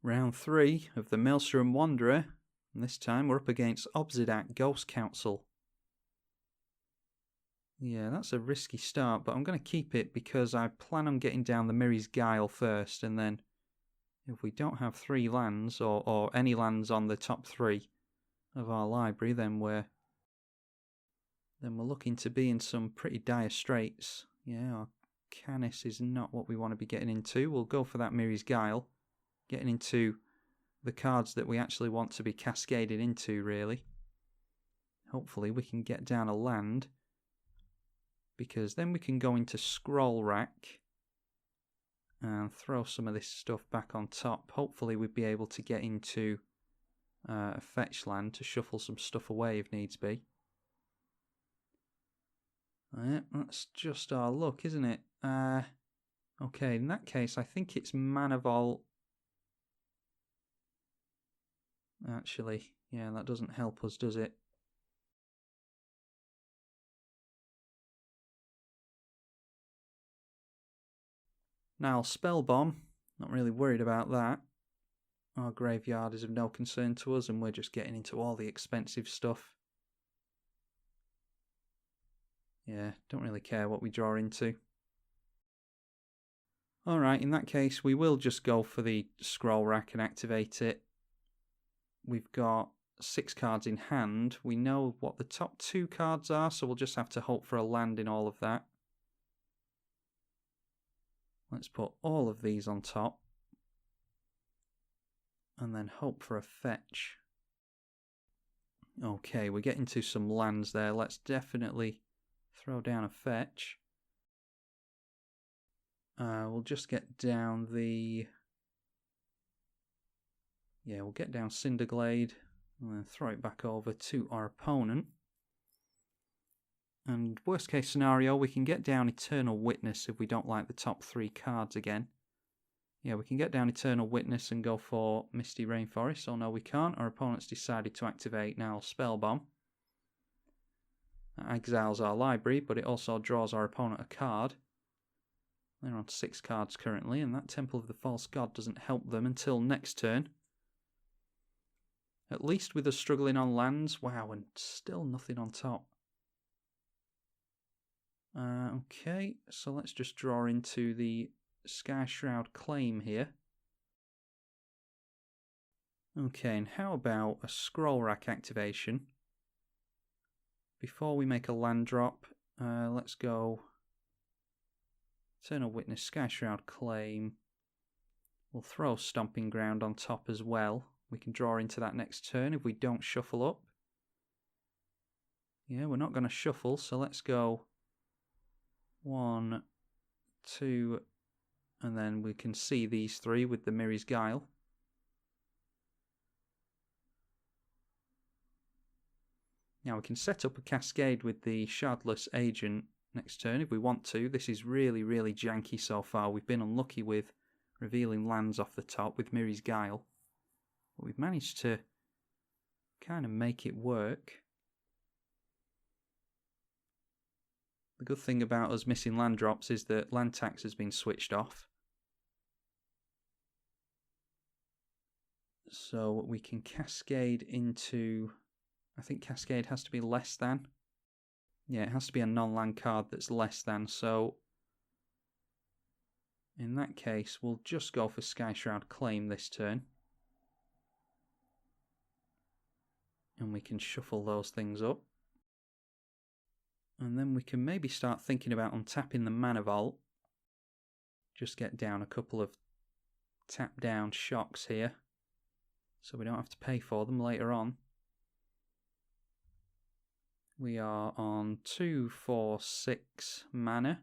Round 3 of the Maelstrom Wanderer, and this time we're up against Obzedat Ghost Council. Yeah, that's a risky start, but I'm going to keep it because I plan on getting down the Mirri's Guile first, and then if we don't have 3 lands, or any lands on the top 3 of our library, then we're looking to be in some pretty dire straits. Yeah, our Canis is not what we want to be getting into. We'll go for that Mirri's Guile, getting into the cards that we actually want to be cascaded into, really. Hopefully we can get down a land, because then we can go into Scroll Rack and throw some of this stuff back on top. Hopefully we'd be able to get into a fetch land to shuffle some stuff away if needs be. That's just our luck, isn't it? Okay, in that case I think it's Mana Vault. Actually, yeah, that doesn't help us, does it? Now, Spell Bomb, not really worried about that. Our graveyard is of no concern to us, and we're just getting into all the expensive stuff. Yeah, don't really care what we draw into. Alright, in that case, we will just go for the Scroll Rack and activate it. We've got 6 cards in hand. We know what the top 2 cards are, so we'll just have to hope for a land in all of that. Let's put all of these on top. And then hope for a fetch. Okay, we're getting to some lands there. Let's definitely throw down a fetch. We'll just get down the... Yeah, we'll get down Cinderglade and then throw it back over to our opponent. And worst case scenario, we can get down Eternal Witness if we don't like the top 3 cards again. Yeah, we can get down Eternal Witness and go for Misty Rainforest. Oh no, we can't. Our opponent's decided to activate now Spell Bomb. That exiles our library, but it also draws our opponent a card. They're on 6 cards currently, and that Temple of the False God doesn't help them until next turn. At least with us struggling on lands. Wow, and still nothing on top. Okay, so let's just draw into the Sky Shroud Claim here. Okay, and how about a Scroll Rack activation? Before we make a land drop, let's go Eternal Witness, Sky Shroud Claim. We'll throw Stomping Ground on top as well. We can draw into that next turn if we don't shuffle up. Yeah, we're not going to shuffle, so let's go 1, 2, and then we can see these 3 with the Mirri's Guile. Now we can set up a cascade with the Shardless Agent next turn if we want to. This is really, really janky so far. We've been unlucky with revealing lands off the top with Mirri's Guile. But we've managed to kind of make it work. The good thing about us missing land drops is that land tax has been switched off. So we can cascade into... I think cascade has to be less than. Yeah, it has to be a non-land card that's less than, so... In that case, we'll just go for Sky Shroud Claim this turn. And we can shuffle those things up. And then we can maybe start thinking about untapping the Mana Vault. Just get down a couple of tap down shocks here, so we don't have to pay for them later on. We are on 2, 4, 6 mana.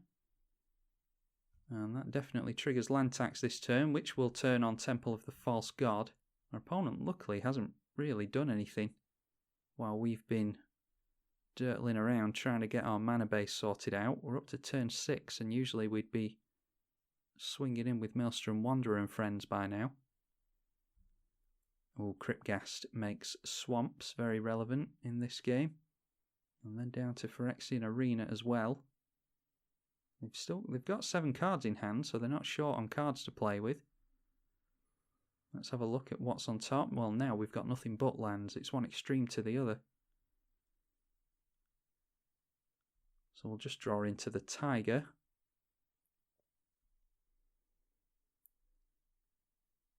And that definitely triggers land tax this turn, which will turn on Temple of the False God. Our opponent luckily hasn't really done anything while we've been dirtling around trying to get our mana base sorted out. We're up to turn 6, and usually we'd be swinging in with Maelstrom Wanderer and friends by now. Oh, Cryptghast makes swamps very relevant in this game. And then down to Phyrexian Arena as well. They've got 7 cards in hand, so they're not short on cards to play with. Let's have a look at what's on top. Well, now we've got nothing but lands. It's one extreme to the other. So we'll just draw into the tiger.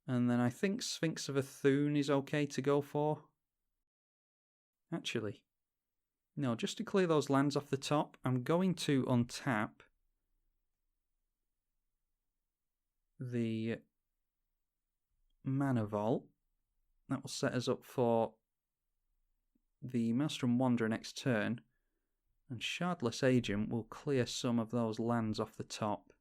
And then I think Sphinx of Athun is okay to go for. Actually, no, just to clear those lands off the top, I'm going to untap the Mana Vault. That will set us up for the Maelstrom Wanderer next turn. And Shardless Agent will clear some of those lands off the top,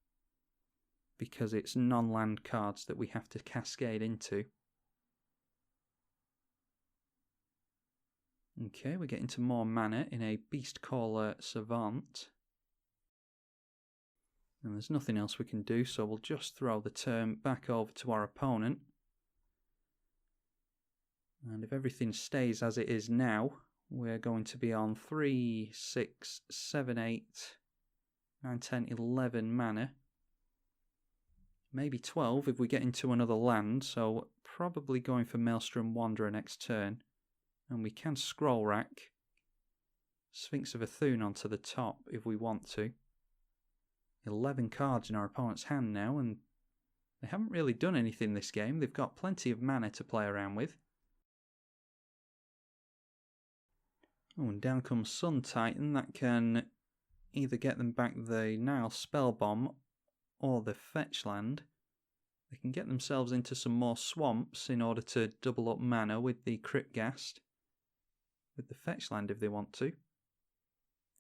because it's non-land cards that we have to cascade into. Okay, we're getting to more mana in a Beastcaller Savant. And there's nothing else we can do, so we'll just throw the turn back over to our opponent. And if everything stays as it is now, we're going to be on 3, 6, 7, 8, 9, 10, 11 mana. Maybe 12 if we get into another land, so probably going for Maelstrom Wanderer next turn. And we can scroll rack Sphinx of Athun onto the top if we want to. 11 cards in our opponent's hand now, and they haven't really done anything this game. They've got plenty of mana to play around with. Oh, and down comes Sun Titan. That can either get them back the Nile Spellbomb or the fetch land. They can get themselves into some more swamps in order to double up mana with the Crypt Ghast, with the fetch land if they want to.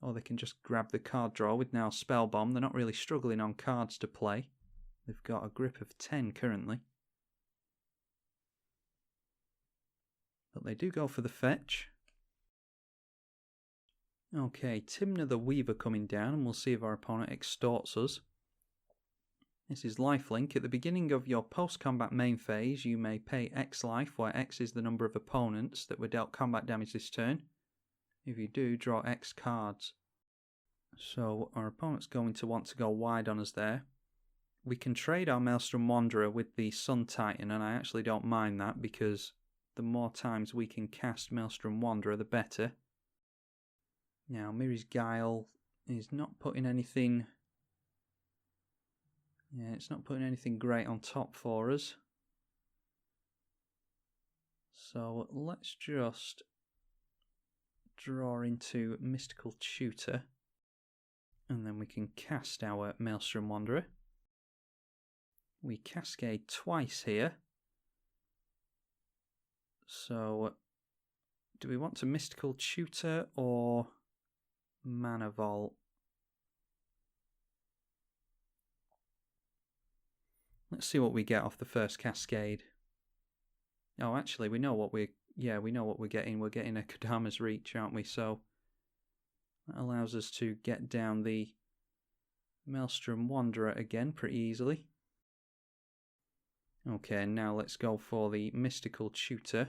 Or they can just grab the card draw with Nile Spellbomb. They're not really struggling on cards to play. They've got a grip of 10 currently. But they do go for the fetch. Okay, Timna the Weaver coming down, and we'll see if our opponent extorts us. This is Lifelink. At the beginning of your post-combat main phase, you may pay X life, where X is the number of opponents that were dealt combat damage this turn. If you do, draw X cards. So our opponent's going to want to go wide on us there. We can trade our Maelstrom Wanderer with the Sun Titan, and I actually don't mind that, because the more times we can cast Maelstrom Wanderer, the better. Now, Miri's Guile is not putting anything... Yeah, it's not putting anything great on top for us. So let's just draw into Mystical Tutor, and then we can cast our Maelstrom Wanderer. We cascade twice here. So, do we want to Mystical Tutor or Mana Vault? Let's see what we get off the first cascade. Oh, actually, we know what we're getting. We're getting a Kodama's Reach, aren't we? So that allows us to get down the Maelstrom Wanderer again pretty easily. Okay, now let's go for the Mystical Tutor.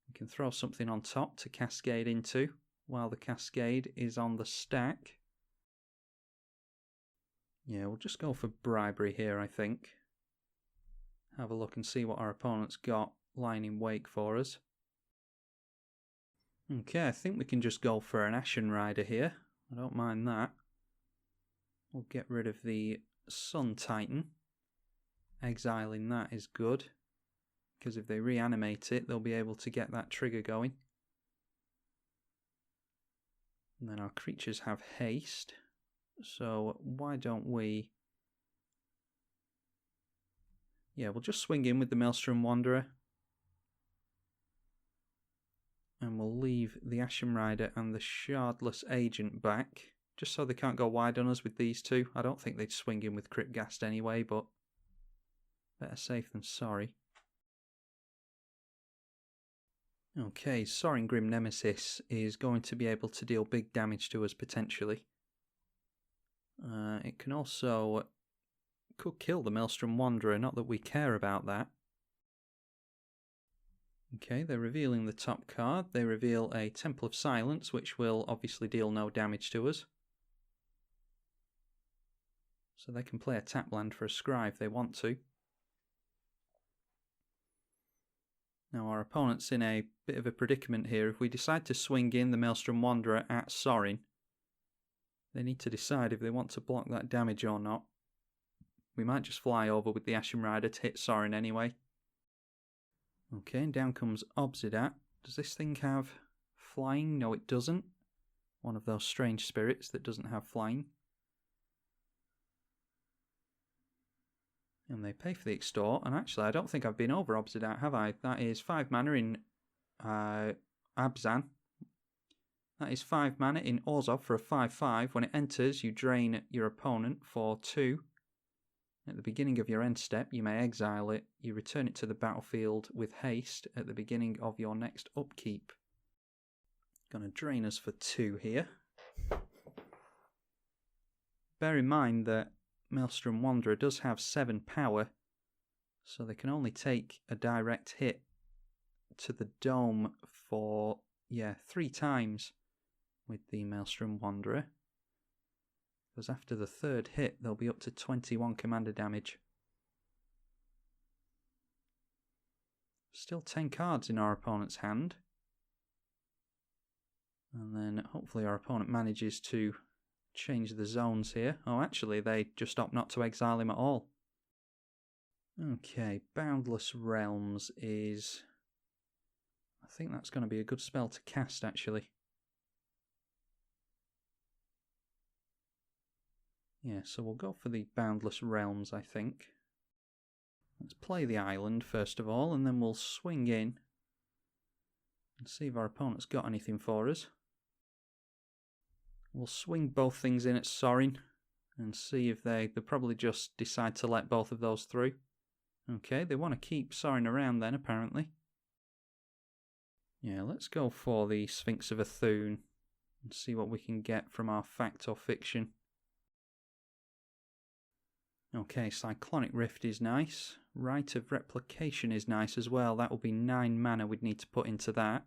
We can throw something on top to cascade into while the cascade is on the stack. Yeah, we'll just go for Bribery here, I think. Have a look and see what our opponent's got lying in wake for us. Okay, I think we can just go for an Ashen Rider here. I don't mind that. We'll get rid of the Sun Titan. Exiling that is good, because if they reanimate it, they'll be able to get that trigger going. And then our creatures have haste. So why don't we... Yeah, we'll just swing in with the Maelstrom Wanderer. And we'll leave the Ashen Rider and the Shardless Agent back, just so they can't go wide on us with these two. I don't think they'd swing in with Crypt Ghast anyway, but better safe than sorry. Okay, Soaring Grim Nemesis is going to be able to deal big damage to us potentially. It can also... could kill the Maelstrom Wanderer, not that we care about that. Okay, they're revealing the top card. They reveal a Temple of Silence, which will obviously deal no damage to us. So they can play a tap land for a scry if they want to. Now our opponent's in a bit of a predicament here. If we decide to swing in the Maelstrom Wanderer at Sorin, they need to decide if they want to block that damage or not. We might just fly over with the Ashen Rider to hit Sorin anyway. Okay, and down comes Obzedat. Does this thing have flying? No, it doesn't. One of those strange spirits that doesn't have flying. And they pay for the extort. And actually, I don't think I've been over Obzedat, have I? That is 5 mana in Abzan. That is 5 mana in Orzhov for a 5/5. When it enters, you drain your opponent for 2. At the beginning of your end step, you may exile it. You return it to the battlefield with haste at the beginning of your next upkeep. Going to drain us for 2 here. Bear in mind that Maelstrom Wanderer does have 7 power, so they can only take a direct hit to the dome for, 3 times with the Maelstrom Wanderer. Because after the 3rd hit, they'll be up to 21 commander damage. Still 10 cards in our opponent's hand. And then hopefully our opponent manages to change the zones here. Oh, actually, they just opt not to exile him at all. Okay, Boundless Realms is... I think that's going to be a good spell to cast, actually. Yeah, so we'll go for the Boundless Realms, I think. Let's play the island, first of all, and then we'll swing in and see if our opponent's got anything for us. We'll swing both things in at Sorin and see if they'll probably just decide to let both of those through. Okay, they want to keep Sorin around then, apparently. Yeah, let's go for the Sphinx of Athun and see what we can get from our fact or fiction. Okay, Cyclonic Rift is nice. Rite of Replication is nice as well. That will be 9 mana we'd need to put into that.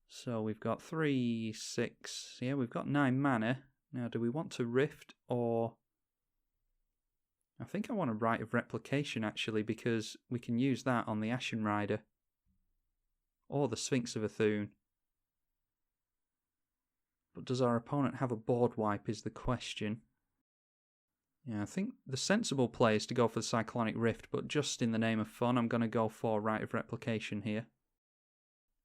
So we've got 3, 6... Yeah, we've got 9 mana. Now, do we want to Rift or... I think I want a Rite of Replication, actually, because we can use that on the Ashen Rider. Or the Sphinx of Athun. But does our opponent have a board wipe is the question. Yeah, I think the sensible play is to go for the Cyclonic Rift, but just in the name of fun, I'm going to go for Rite of Replication here.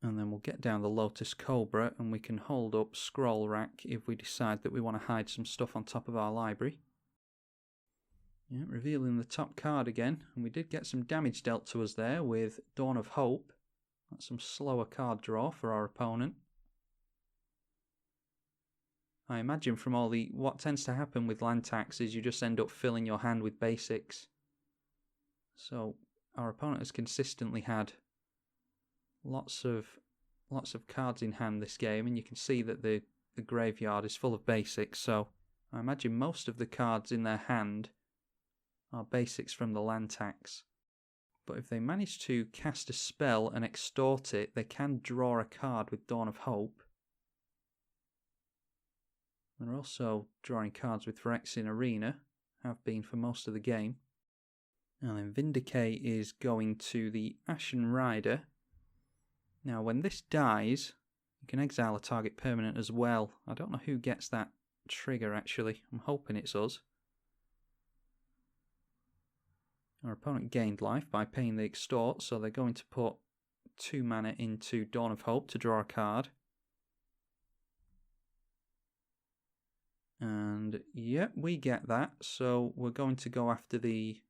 And then we'll get down the Lotus Cobra, and we can hold up Scroll Rack if we decide that we want to hide some stuff on top of our library. Yeah, revealing the top card again, and we did get some damage dealt to us there with Dawn of Hope. That's some slower card draw for our opponent. I imagine from all the... What tends to happen with land tax is you just end up filling your hand with basics. So our opponent has consistently had lots of cards in hand this game, and you can see that the graveyard is full of basics, so I imagine most of the cards in their hand are basics from the land tax. But if they manage to cast a spell and extort it, they can draw a card with Dawn of Hope. They're also drawing cards with Phyrexian Arena, have been for most of the game. And then Vindicate is going to the Ashen Rider. Now when this dies, you can exile a target permanent as well. I don't know who gets that trigger actually. I'm hoping it's us. Our opponent gained life by paying the extort, so they're going to put 2 mana into Dawn of Hope to draw a card. And yep, we get that, so we're going to go after the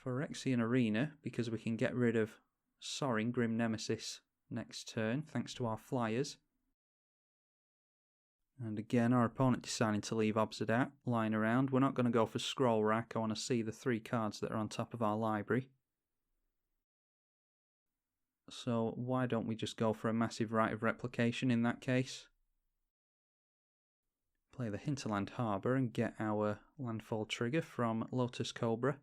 Phyrexian Arena because we can get rid of Sorin, Grim Nemesis, next turn, thanks to our flyers. And again, our opponent deciding to leave Obzedat lying around. We're not going to go for Scroll Rack. I want to see the 3 cards that are on top of our library. So why don't we just go for a massive Rite of Replication in that case? Play the Hinterland Harbour and get our landfall trigger from Lotus Cobra.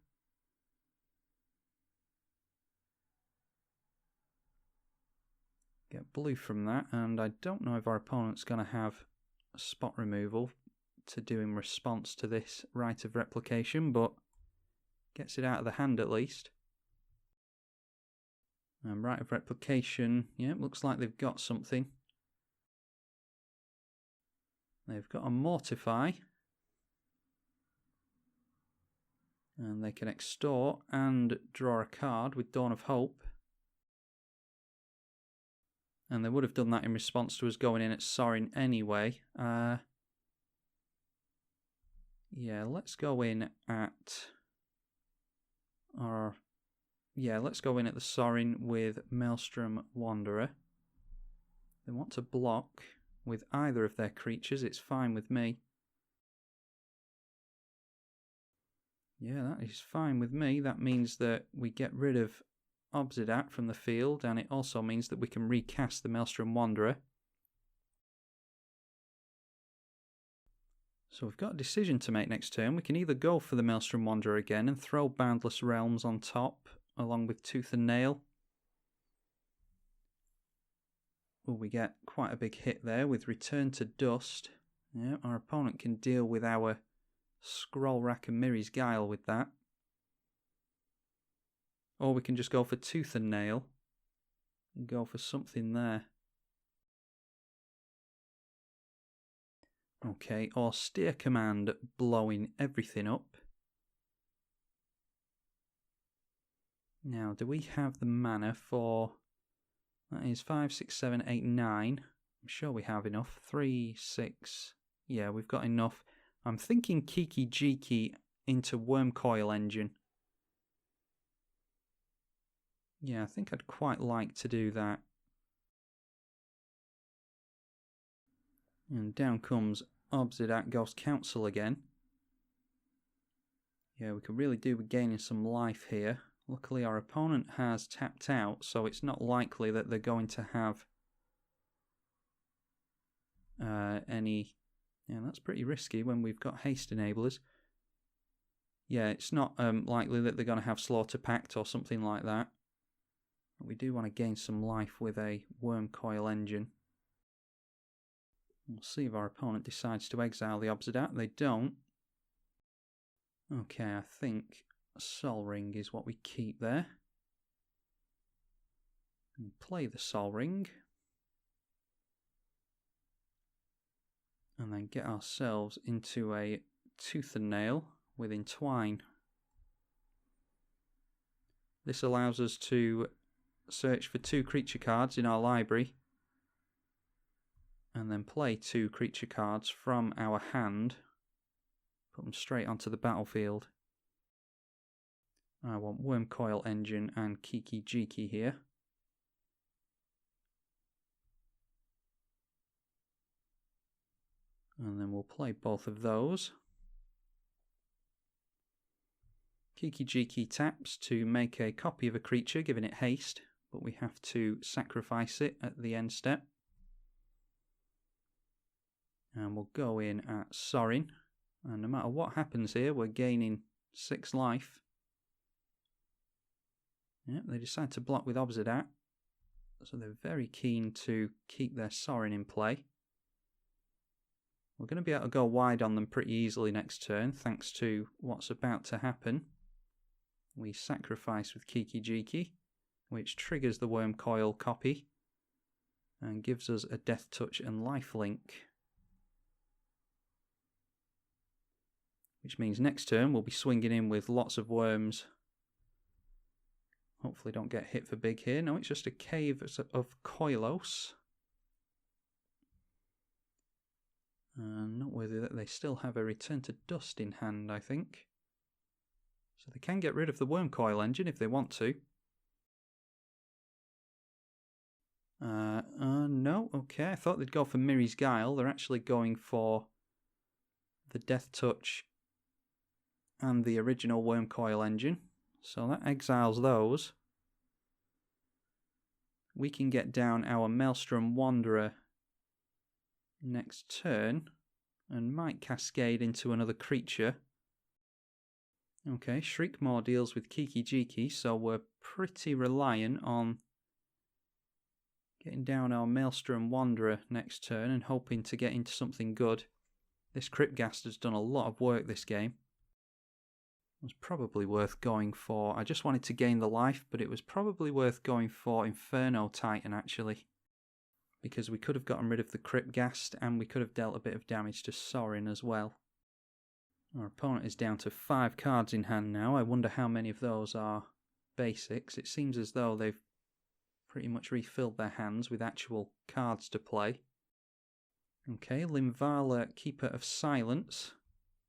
Get blue from that, and I don't know if our opponent's going to have spot removal to do in response to this Rite of Replication, but gets it out of the hand at least. Right of replication. Yeah, looks like they've got something. They've got a mortify. And they can extort and draw a card with Dawn of Hope. And they would have done that in response to us going in at Sorin anyway. Yeah, let's go in at... let's go in at the Sorin with Maelstrom Wanderer. They want to block with either of their creatures. It's fine with me. Yeah, that is fine with me. That means that we get rid of Obzedat from the field, and it also means that we can recast the Maelstrom Wanderer. So we've got a decision to make next turn. We can either go for the Maelstrom Wanderer again and throw Boundless Realms on top, along with Tooth and Nail. Oh, we get quite a big hit there with Return to Dust. Yeah, our opponent can deal with our Scroll Rack and Miri's Guile with that. Or we can just go for Tooth and Nail and go for something there. Okay, or Steer Command, blowing everything up. Now, do we have the mana for... That is 5, 6, 7, 8, 9. I'm sure we have enough. 3, 6... Yeah, we've got enough. I'm thinking Kiki Jiki into Wormcoil Engine. Yeah, I think I'd quite like to do that. And down comes Obzedat Ghost Council again. Yeah, we could really do with gaining some life here. Luckily our opponent has tapped out, so it's not likely that they're going to have any... Yeah, that's pretty risky when we've got haste enablers. Yeah, it's not likely that they're going to have Slaughter Pact or something like that. But we do want to gain some life with a Wormcoil Engine. We'll see if our opponent decides to exile the Obzedat. They don't. Okay, I think Sol Ring is what we keep there. And play the Sol Ring. And then get ourselves into a Tooth and Nail with Entwine. This allows us to search for 2 creature cards in our library and then play 2 creature cards from our hand, put them straight onto the battlefield. I want Wormcoil Engine and Kiki Jiki here. And then we'll play both of those. Kiki Jiki taps to make a copy of a creature, giving it haste, but we have to sacrifice it at the end step. And we'll go in at Sorin, and no matter what happens here, we're gaining 6 life. Yep, they decide to block with Obzedat, so they're very keen to keep their Sorin in play. We're going to be able to go wide on them pretty easily next turn, thanks to what's about to happen. We sacrifice with Kiki Jiki, which triggers the Wormcoil copy, and gives us a Death Touch and Lifelink. Which means next turn we'll be swinging in with lots of worms. Hopefully don't get hit for big here. No, it's just a Cave of Koilos. Noteworthy that they still have a Return to Dust in hand, I think. So they can get rid of the Wormcoil Engine if they want to. No, okay, I thought they'd go for Miri's Guile. They're actually going for the Death Touch and the original Wormcoil Engine. So that exiles those. We can get down our Maelstrom Wanderer next turn and might cascade into another creature. Okay, Shriekmaw deals with Kiki Jiki, so we're pretty reliant on getting down our Maelstrom Wanderer next turn and hoping to get into something good. This Cryptghast has done a lot of work this game. was probably worth going for. I just wanted to gain the life, but it was probably worth going for Inferno Titan, actually. Because we could have gotten rid of the Cryptghast, and we could have dealt a bit of damage to Sorin as well. Our opponent is down to 5 cards in hand now. I wonder how many of those are basics. It seems as though they've pretty much refilled their hands with actual cards to play. Okay, Limvala, Keeper of Silence.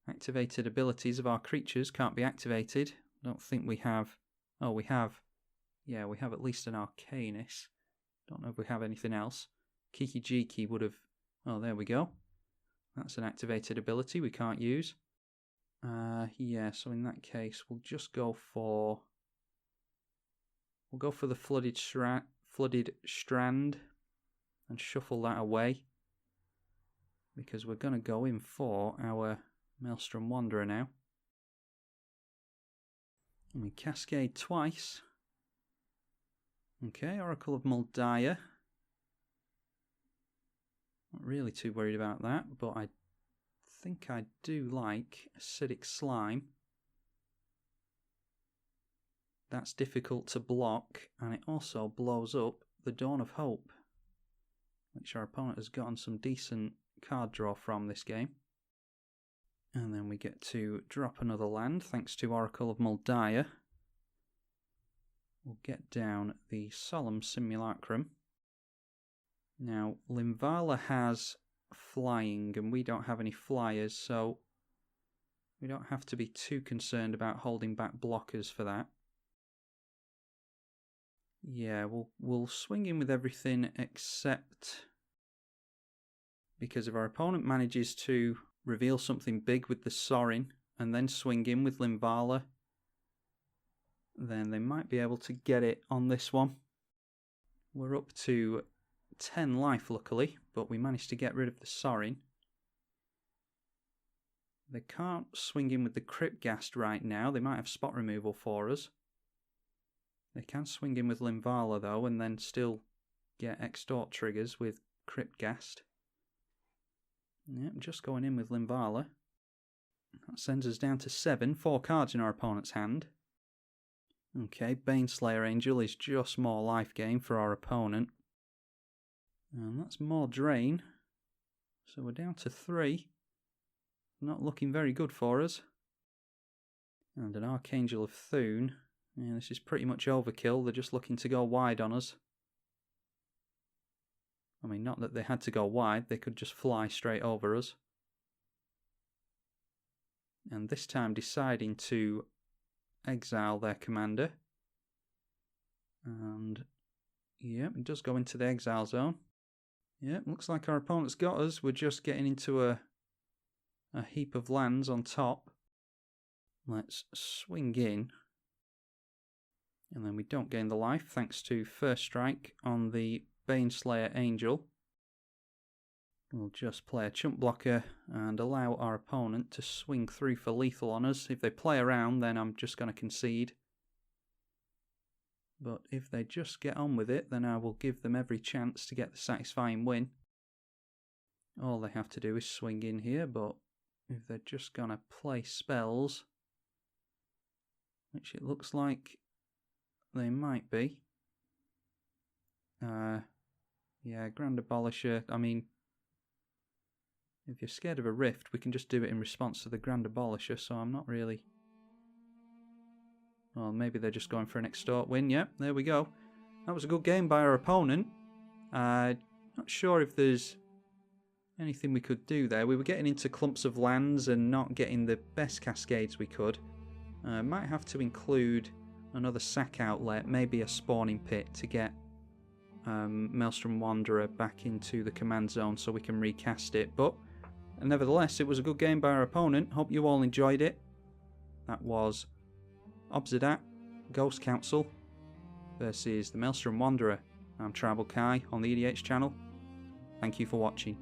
Activated abilities of our creatures can't be activated. Don't think we have... Oh, we have... Yeah, we have at least an Arcanist. Don't know if we have anything else. Kiki Jiki would have... Oh, there we go. That's an activated ability we can't use. Yeah, so in that case, we'll just go for... We'll go for the Flooded Strand and shuffle that away. Because we're going to go in for our Maelstrom Wanderer now. And we cascade twice. Okay, Oracle of Muldiah. Not really too worried about that, but I think I do like Acidic Slime. That's difficult to block, and it also blows up the Dawn of Hope, which our opponent has gotten some decent card draw from this game. And then we get to drop another land thanks to Oracle of Muldiah. We'll get down the Solemn Simulacrum. Now, Limvala has flying and we don't have any flyers, so we don't have to be too concerned about holding back blockers for that. Yeah, we'll swing in with everything except... Because if our opponent manages to reveal something big with the Sorin and then swing in with Limvala, then they might be able to get it on this one. We're up to 10 life luckily, but we managed to get rid of the Sorin. They can't swing in with the Cryptghast right now. They might have spot removal for us. They can swing in with Limvala though and then still get extort triggers with Cryptghast. Yep, just going in with Limvala. That sends us down to 7, 4 cards in our opponent's hand. Okay, Baneslayer Angel is just more life gain for our opponent. And that's more drain. So we're down to 3. Not looking very good for us. And an Archangel of Thune. Yeah, this is pretty much overkill. They're just looking to go wide on us. I mean, not that they had to go wide, they could just fly straight over us. And this time deciding to exile their commander. And, yeah, it does go into the exile zone. Yeah, looks like our opponent's got us. We're just getting into a heap of lands on top. Let's swing in. And then we don't gain the life thanks to First Strike on the Baneslayer Angel. We'll just play a chump blocker and allow our opponent to swing through for lethal on us. If they play around, then I'm just going to concede. But if they just get on with it, then I will give them every chance to get the satisfying win. All they have to do is swing in here, but if they're just going to play spells, which it looks like they might be. Yeah, Grand Abolisher. I mean, if you're scared of a rift, we can just do it in response to the Grand Abolisher, so I'm not really... Well, maybe they're just going for an extort win. Yep, there we go. That was a good game by our opponent. Not sure if there's anything we could do there. We were getting into clumps of lands and not getting the best cascades we could. Might have to include another sack outlet, maybe a spawning pit to get Maelstrom Wanderer back into the command zone so we can recast it. But nevertheless, it was a good game by our opponent. Hope you all enjoyed it. That was Obzedat, Ghost Council versus the Maelstrom Wanderer. I'm tribalkai on the EDH channel. Thank you for watching.